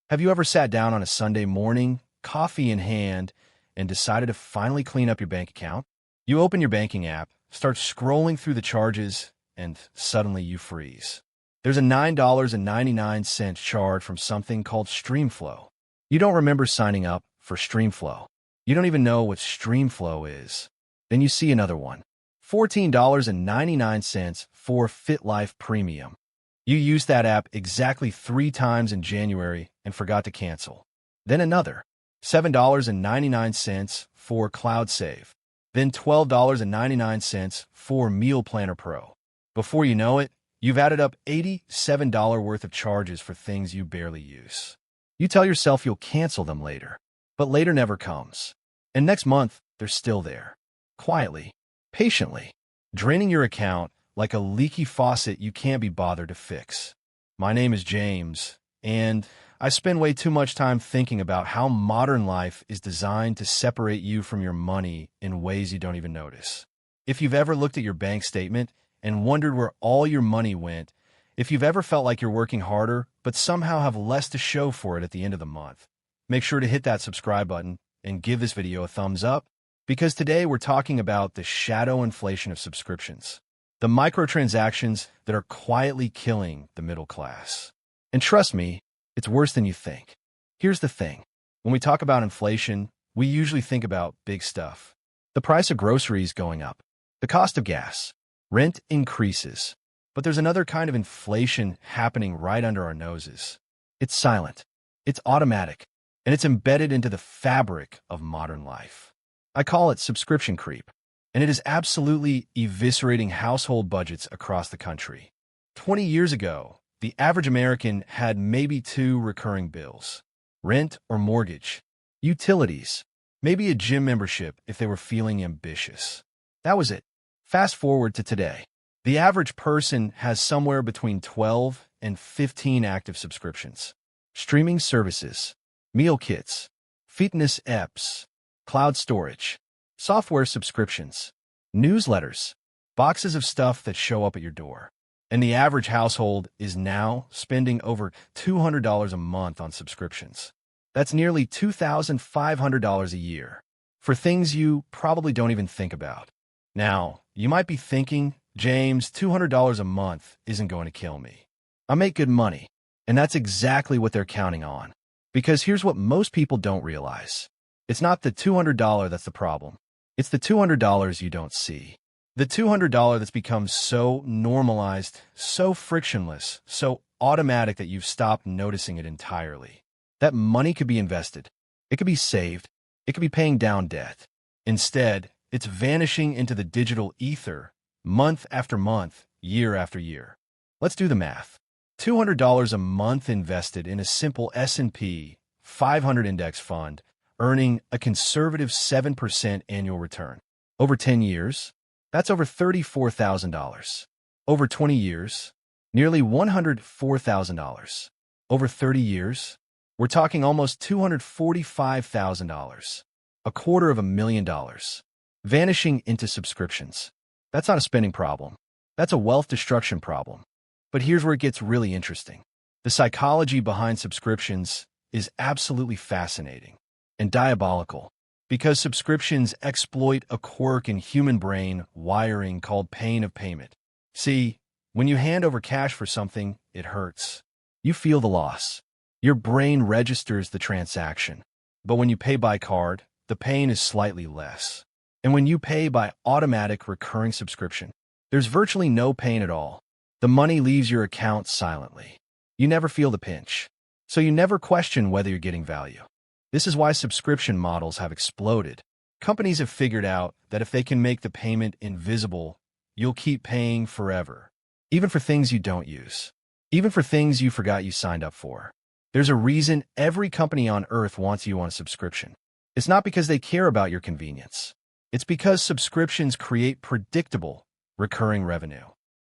Have you ever sat down on a Sunday morning, coffee in hand, and decided to finally clean up your bank account? You open your banking app, start scrolling through the charges, and suddenly you freeze. There's a $9.99 charge from something called StreamFlow. You don't remember signing up for StreamFlow. You don't even know what StreamFlow is. Then you see another one. $14.99 for FitLife Premium. You used that app exactly 3 times in January and forgot to cancel. Then another, $7.99 for CloudSave. Then $12.99 for Meal Planner Pro. Before you know it, you've added up $87 worth of charges for things you barely use. You tell yourself you'll cancel them later, but later never comes. And next month, they're still there. Quietly, patiently, draining your account like a leaky faucet you can't be bothered to fix. My name is James, and I spend way too much time thinking about how modern life is designed to separate you from your money in ways you don't even notice. If you've ever looked at your bank statement and wondered where all your money went, if you've ever felt like you're working harder but somehow have less to show for it at the end of the month, make sure to hit that subscribe button and give this video a thumbs up, because today we're talking about the shadow inflation of subscriptions. The microtransactions that are quietly killing the middle class. And trust me, it's worse than you think. Here's the thing. When we talk about inflation, we usually think about big stuff. The price of groceries going up. The cost of gas. Rent increases. But there's another kind of inflation happening right under our noses. It's silent. It's automatic. And it's embedded into the fabric of modern life. I call it subscription creep. And it is absolutely eviscerating household budgets across the country. 20 years ago, the average American had maybe 2 recurring bills: rent or mortgage, utilities, maybe a gym membership if they were feeling ambitious. That was it. Fast forward to today. The average person has somewhere between 12 and 15 active subscriptions. Streaming services, meal kits, fitness apps, cloud storage, software subscriptions, newsletters, boxes of stuff that show up at your door. And the average household is now spending over $200 a month on subscriptions. That's nearly $2,500 a year for things you probably don't even think about. Now, you might be thinking, James, $200 a month isn't going to kill me. I make good money. And that's exactly what they're counting on. Because here's what most people don't realize. It's not the $200 that's the problem. It's the $200 you don't see. The $200 that's become so normalized, so frictionless, so automatic that you've stopped noticing it entirely. That money could be invested. It could be saved. It could be paying down debt. Instead, it's vanishing into the digital ether, month after month, year after year. Let's do the math. $200 a month invested in a simple S&P 500 index fund, earning a conservative 7% annual return. Over 10 years, that's over $34,000. Over 20 years, nearly $104,000. Over 30 years, we're talking almost $245,000. $250,000. Vanishing into subscriptions. That's not a spending problem. That's a wealth destruction problem. But here's where it gets really interesting. The psychology behind subscriptions is absolutely fascinating and diabolical, because subscriptions exploit a quirk in human brain wiring called pain of payment. See, when you hand over cash for something, it hurts. You feel the loss. Your brain registers the transaction. But when you pay by card, the pain is slightly less. And when you pay by automatic recurring subscription, there's virtually no pain at all. The money leaves your account silently. You never feel the pinch. So you never question whether you're getting value. This is why subscription models have exploded. Companies have figured out that if they can make the payment invisible, you'll keep paying forever. Even for things you don't use. Even for things you forgot you signed up for. There's a reason every company on earth wants you on a subscription. It's not because they care about your convenience. It's because subscriptions create predictable, recurring revenue.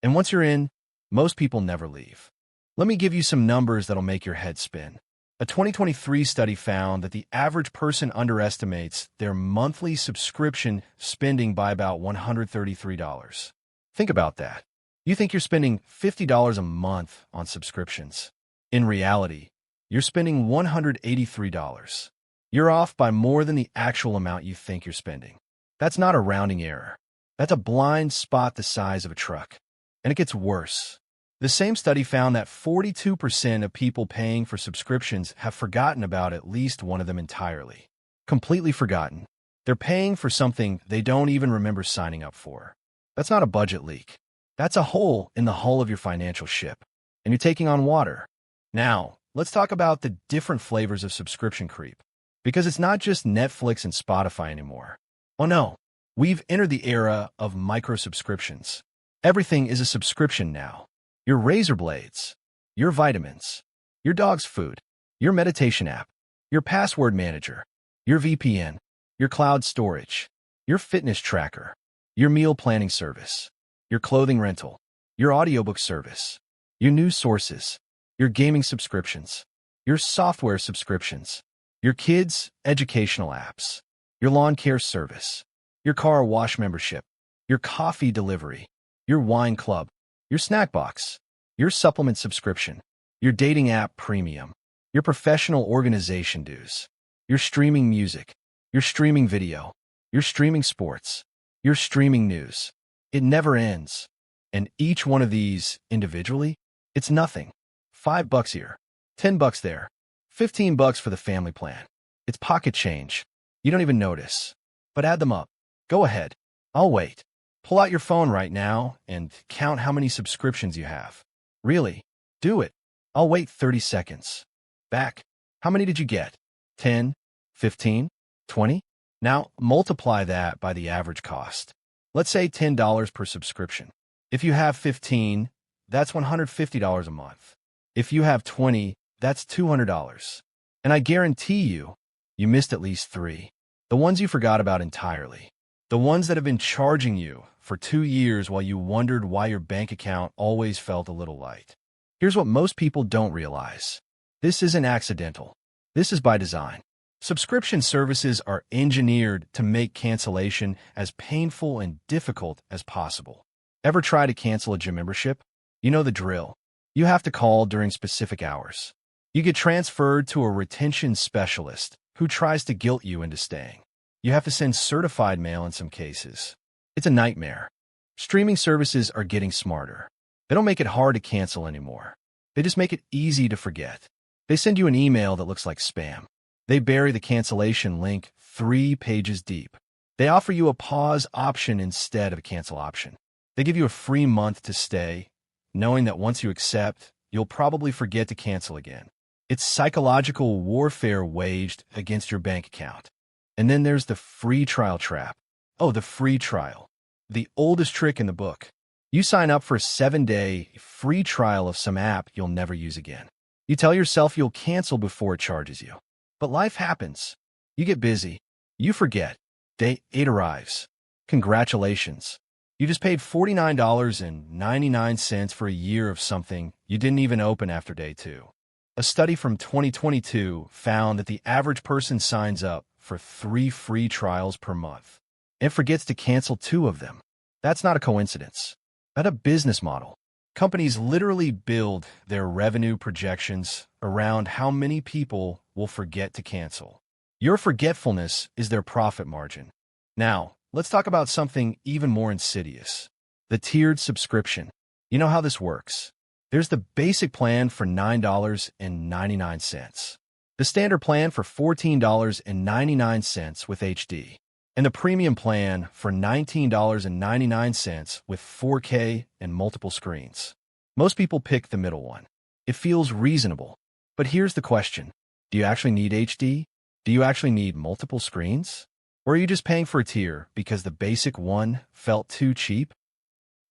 And once you're in, most people never leave. Let me give you some numbers that'll make your head spin. A 2023 study found that the average person underestimates their monthly subscription spending by about $133. Think about that. You think you're spending $50 a month on subscriptions. In reality, you're spending $183. You're off by more than the actual amount you think you're spending. That's not a rounding error. That's a blind spot the size of a truck. And it gets worse. The same study found that 42% of people paying for subscriptions have forgotten about at least one of them entirely. Completely forgotten. They're paying for something they don't even remember signing up for. That's not a budget leak. That's a hole in the hull of your financial ship. And you're taking on water. Now, let's talk about the different flavors of subscription creep. Because it's not just Netflix and Spotify anymore. Oh no, we've entered the era of micro-subscriptions. Everything is a subscription now. Your razor blades, your vitamins, your dog's food, your meditation app, your password manager, your VPN, your cloud storage, your fitness tracker, your meal planning service, your clothing rental, your audiobook service, your news sources, your gaming subscriptions, your software subscriptions, your kids' educational apps, your lawn care service, your car wash membership, your coffee delivery, your wine club, your snack box, your supplement subscription, your dating app premium, your professional organization dues, your streaming music, your streaming video, your streaming sports, your streaming news. It never ends. And each one of these, individually, it's nothing. $5 here, $10 there, $15 for the family plan. It's pocket change. You don't even notice. But add them up. Go ahead. I'll wait. Pull out your phone right now and count how many subscriptions you have. Really? Do it. I'll wait 30 seconds. Back. How many did you get? 10? 15? 20? Now, multiply that by the average cost. Let's say $10 per subscription. If you have 15, that's $150 a month. If you have 20, that's $200. And I guarantee you missed at least 3. The ones you forgot about entirely. The ones that have been charging you for 2 years while you wondered why your bank account always felt a little light. Here's what most people don't realize. This isn't accidental. This is by design. Subscription services are engineered to make cancellation as painful and difficult as possible. Ever try to cancel a gym membership? You know the drill. You have to call during specific hours. You get transferred to a retention specialist who tries to guilt you into staying. You have to send certified mail in some cases. It's a nightmare. Streaming services are getting smarter. They don't make it hard to cancel anymore. They just make it easy to forget. They send you an email that looks like spam. They bury the cancellation link 3 pages deep. They offer you a pause option instead of a cancel option. They give you a free month to stay, knowing that once you accept, you'll probably forget to cancel again. It's psychological warfare waged against your bank account. And then there's the free trial trap. Oh, the free trial. The oldest trick in the book. You sign up for a 7-day free trial of some app you'll never use again. You tell yourself you'll cancel before it charges you. But life happens. You get busy. You forget. Day 8 arrives. Congratulations. You just paid $49.99 for a year of something you didn't even open after day 2. A study from 2022 found that the average person signs up for 3 free trials per month and forgets to cancel 2 of them. That's not a coincidence. That's a business model. Companies literally build their revenue projections around how many people will forget to cancel. Your forgetfulness is their profit margin. Now, let's talk about something even more insidious. The tiered subscription. You know how this works. There's the basic plan for $9.99, the standard plan for $14.99 with HD, and the premium plan for $19.99 with 4K and multiple screens. Most people pick the middle one. It feels reasonable. But here's the question. Do you actually need HD? Do you actually need multiple screens? Or are you just paying for a tier because the basic one felt too cheap?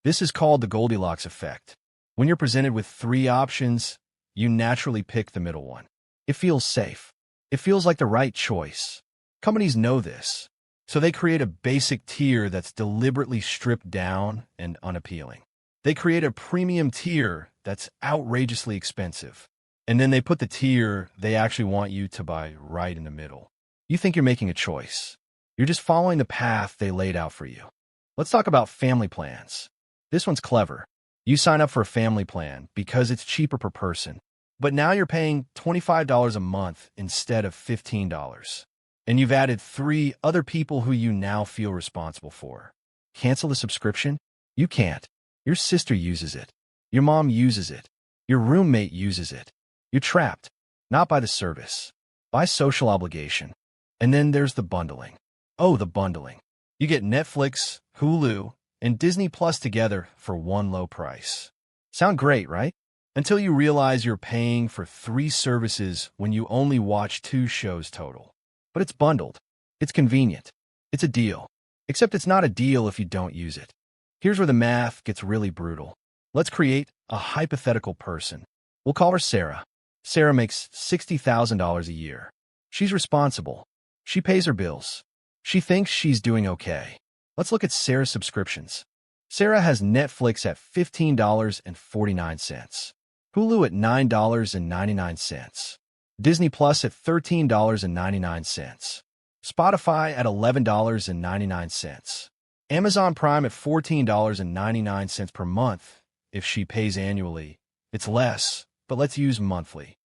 This is called the Goldilocks effect. When you're presented with 3 options, you naturally pick the middle one. It feels safe. It feels like the right choice. Companies know this, so they create a basic tier that's deliberately stripped down and unappealing. They create a premium tier that's outrageously expensive. And then they put the tier they actually want you to buy right in the middle. You think you're making a choice. You're just following the path they laid out for you. Let's talk about family plans. This one's clever. You sign up for a family plan because it's cheaper per person. But now you're paying $25 a month instead of $15. And you've added 3 other people who you now feel responsible for. Cancel the subscription? You can't. Your sister uses it. Your mom uses it. Your roommate uses it. You're trapped, not by the service, by social obligation. And then there's the bundling. Oh, the bundling. You get Netflix, Hulu, and Disney Plus together for one low price. Sound great, right? Until you realize you're paying for 3 services when you only watch 2 shows total. But it's bundled. It's convenient. It's a deal. Except it's not a deal if you don't use it. Here's where the math gets really brutal. Let's create a hypothetical person. We'll call her Sarah. Sarah makes $60,000 a year. She's responsible. She pays her bills. She thinks she's doing okay. Let's look at Sarah's subscriptions. Sarah has Netflix at $15.49, Hulu at $9.99, Disney Plus at $13.99, Spotify at $11.99, Amazon Prime at $14.99 per month. If she pays annually, it's less, but let's use monthly.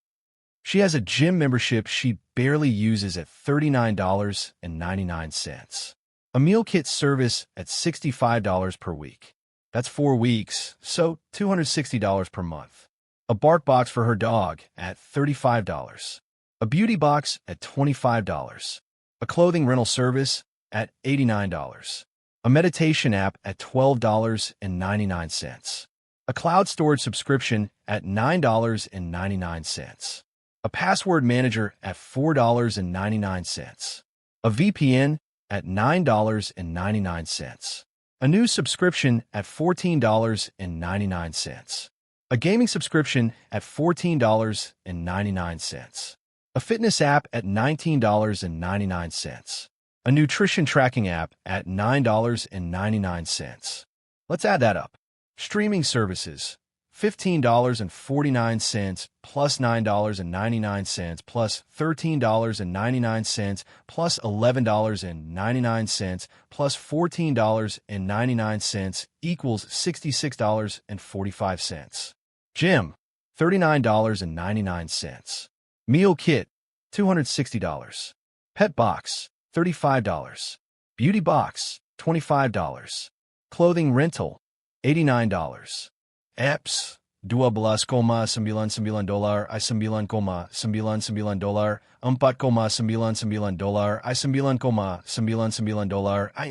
She has a gym membership she barely uses at $39.99. A meal kit service at $65 per week. That's 4 weeks, so $260 per month. A bark box for her dog at $35. A beauty box at $25. A clothing rental service at $89. A meditation app at $12.99. A cloud storage subscription at $9.99. A password manager at $4.99. A VPN at $9.99. A news subscription at $14.99. A gaming subscription at $14.99. A fitness app at $19.99. A nutrition tracking app at $9.99. Let's add that up. Streaming services, $15.49 plus $9.99 plus $13.99 plus $11.99 plus $14.99 equals $66.45. Gym, $39.99. Meal kit, $260. Pet box, $35. Beauty box, $25. Clothing rental, $89. Apps, $12,999 ay $9,999 $4,999 ay $9,999 ay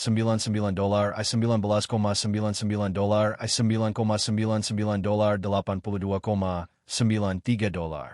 $14,999 ay $19,999 ay $9,999 $82,93.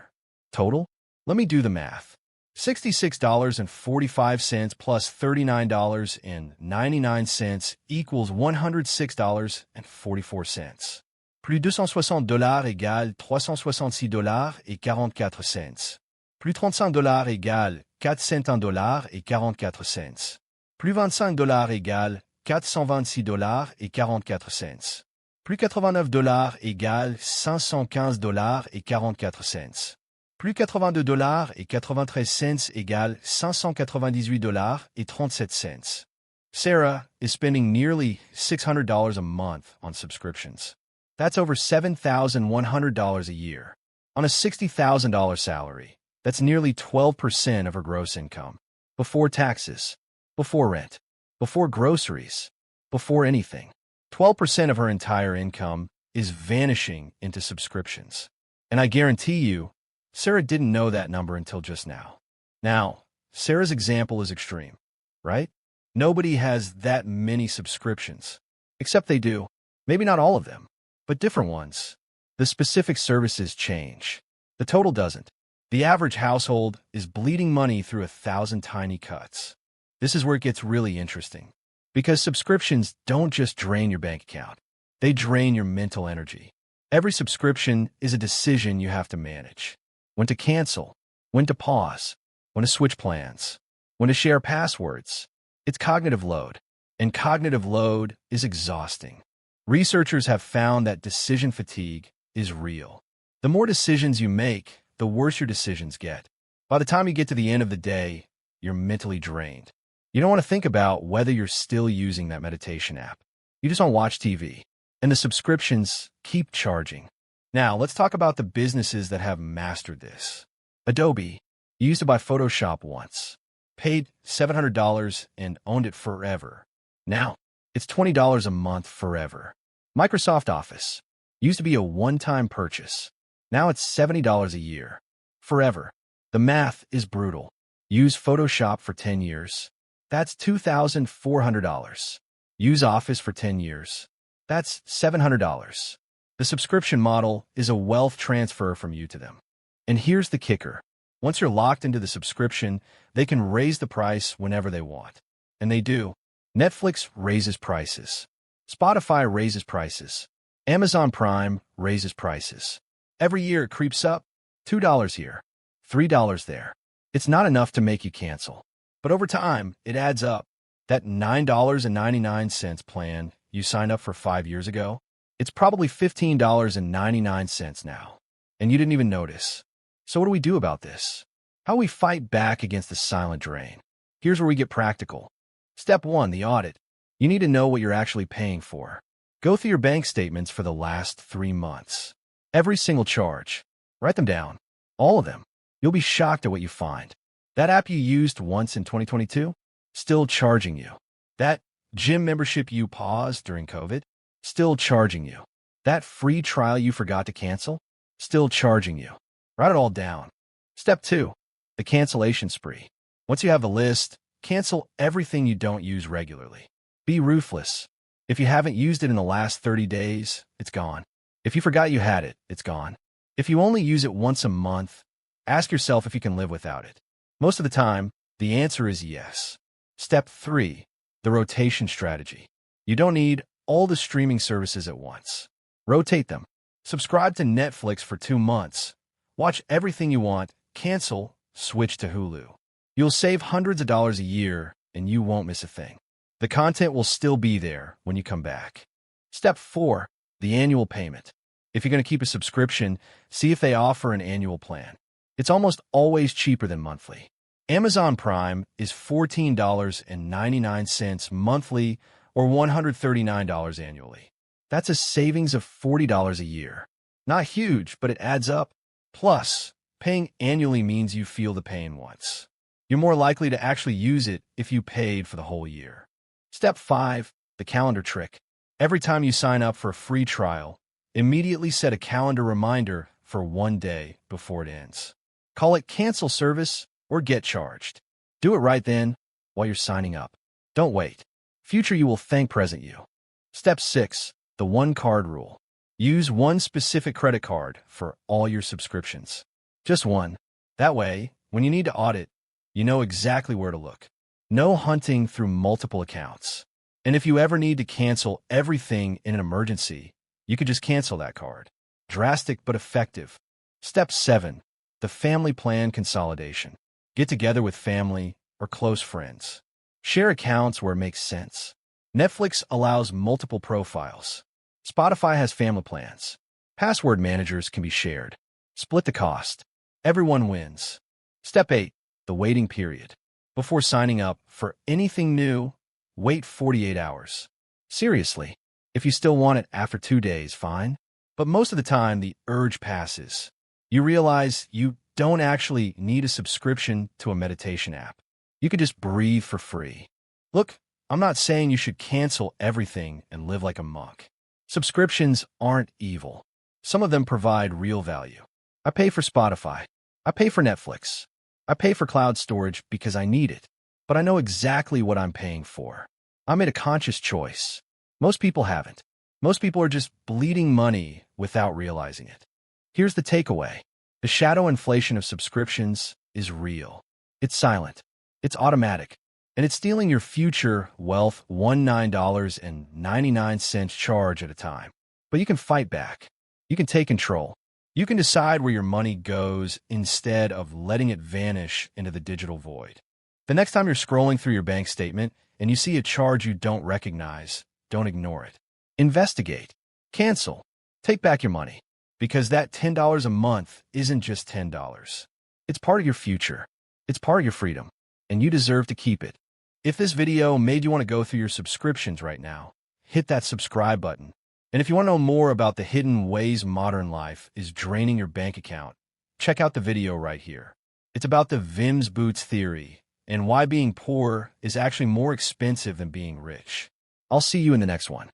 Total? Let me do the math. $66.45 plus $39.99 equals $106.44. Plus $260 égale $366.44. Plus $35 égale $401.44. Plus $25 égale $426.44. Plus $89 égale $515.44. Plus $82.93 égale $598.37. Sarah is spending nearly $600 a month on subscriptions. That's over $7,100 a year. On a $60,000 salary, that's nearly 12% of her gross income. Before taxes, before rent, before groceries, before anything. 12% of her entire income is vanishing into subscriptions. And I guarantee you, Sarah didn't know that number until just now. Now, Sarah's example is extreme, right? Nobody has that many subscriptions. Except they do. Maybe not all of them, but different ones. The specific services change. The total doesn't. The average household is bleeding money through 1,000 tiny cuts. This is where it gets really interesting. Because subscriptions don't just drain your bank account. They drain your mental energy. Every subscription is a decision you have to manage. When to cancel, when to pause, when to switch plans, when to share passwords. It's cognitive load, and cognitive load is exhausting. Researchers have found that decision fatigue is real. The more decisions you make, the worse your decisions get. By the time you get to the end of the day, you're mentally drained. You don't want to think about whether you're still using that meditation app. You just want to watch TV, and the subscriptions keep charging. Now, let's talk about the businesses that have mastered this. Adobe used to buy Photoshop once, paid $700 and owned it forever. Now, it's $20 a month forever. Microsoft Office used to be a one-time purchase. Now it's $70 a year. Forever. The math is brutal. Use Photoshop for 10 years. That's $2,400. Use Office for 10 years. That's $700. The subscription model is a wealth transfer from you to them. And here's the kicker. Once you're locked into the subscription, they can raise the price whenever they want. And they do. Netflix raises prices. Spotify raises prices. Amazon Prime raises prices. Every year it creeps up. $2 here. $3 there. It's not enough to make you cancel. But over time, it adds up. That $9.99 plan you signed up for 5 years ago, it's probably $15.99 now. And you didn't even notice. So what do we do about this? How do we fight back against the silent drain? Here's where we get practical. Step 1, the audit. You need to know what you're actually paying for. Go through your bank statements for the last 3 months. Every single charge. Write them down. All of them. You'll be shocked at what you find. That app you used once in 2022? Still charging you. That gym membership you paused during COVID? Still charging you. That free trial you forgot to cancel? Still charging you. Write it all down. Step 2, the cancellation spree. Once you have the list, cancel everything you don't use regularly. Be ruthless. If you haven't used it in the last 30 days, it's gone. If you forgot you had it, it's gone. If you only use it once a month, ask yourself if you can live without it. Most of the time, the answer is yes. Step 3, the rotation strategy. You don't need all the streaming services at once. Rotate them. Subscribe to Netflix for 2 months. Watch everything you want, cancel, switch to Hulu. You'll save hundreds of dollars a year, and you won't miss a thing. The content will still be there when you come back. Step 4, the annual payment. If you're going to keep a subscription, see if they offer an annual plan. It's almost always cheaper than monthly. Amazon Prime is $14.99 monthly or $139 annually. That's a savings of $40 a year. Not huge, but it adds up. Plus, paying annually means you feel the pain once. You're more likely to actually use it if you paid for the whole year. Step 5, the calendar trick. Every time you sign up for a free trial, immediately set a calendar reminder for 1 day before it ends. Call it cancel service or get charged. Do it right then while you're signing up. Don't wait. Future you will thank present you. Step 6, the one card rule. Use one specific credit card for all your subscriptions. Just one. That way, when you need to audit, you know exactly where to look. No hunting through multiple accounts. And if you ever need to cancel everything in an emergency, you could just cancel that card. Drastic but effective. Step 7, the family plan consolidation. Get together with family or close friends. Share accounts where it makes sense. Netflix allows multiple profiles. Spotify has family plans. Password managers can be shared. Split the cost. Everyone wins. Step 8, the waiting period. Before signing up for anything new, wait 48 hours. Seriously, if you still want it after 2 days, fine. But most of the time, the urge passes. You realize you don't actually need a subscription to a meditation app. You could just breathe for free. Look, I'm not saying you should cancel everything and live like a monk. Subscriptions aren't evil. Some of them provide real value. I pay for Spotify. I pay for Netflix. I pay for cloud storage because I need it. But I know exactly what I'm paying for. I made a conscious choice. Most people haven't. Most people are just bleeding money without realizing it. Here's the takeaway. The shadow inflation of subscriptions is real. It's silent. It's automatic. And it's stealing your future wealth $19.99 charge at a time. But you can fight back. You can take control. You can decide where your money goes instead of letting it vanish into the digital void. The next time you're scrolling through your bank statement and you see a charge you don't recognize, don't ignore it. Investigate. Cancel. Take back your money. Because that $10 a month isn't just $10. It's part of your future. It's part of your freedom. And you deserve to keep it. If this video made you want to go through your subscriptions right now, hit that subscribe button. And if you want to know more about the hidden ways modern life is draining your bank account, check out the video right here. It's about the Vim's Boots theory and why being poor is actually more expensive than being rich. I'll see you in the next one.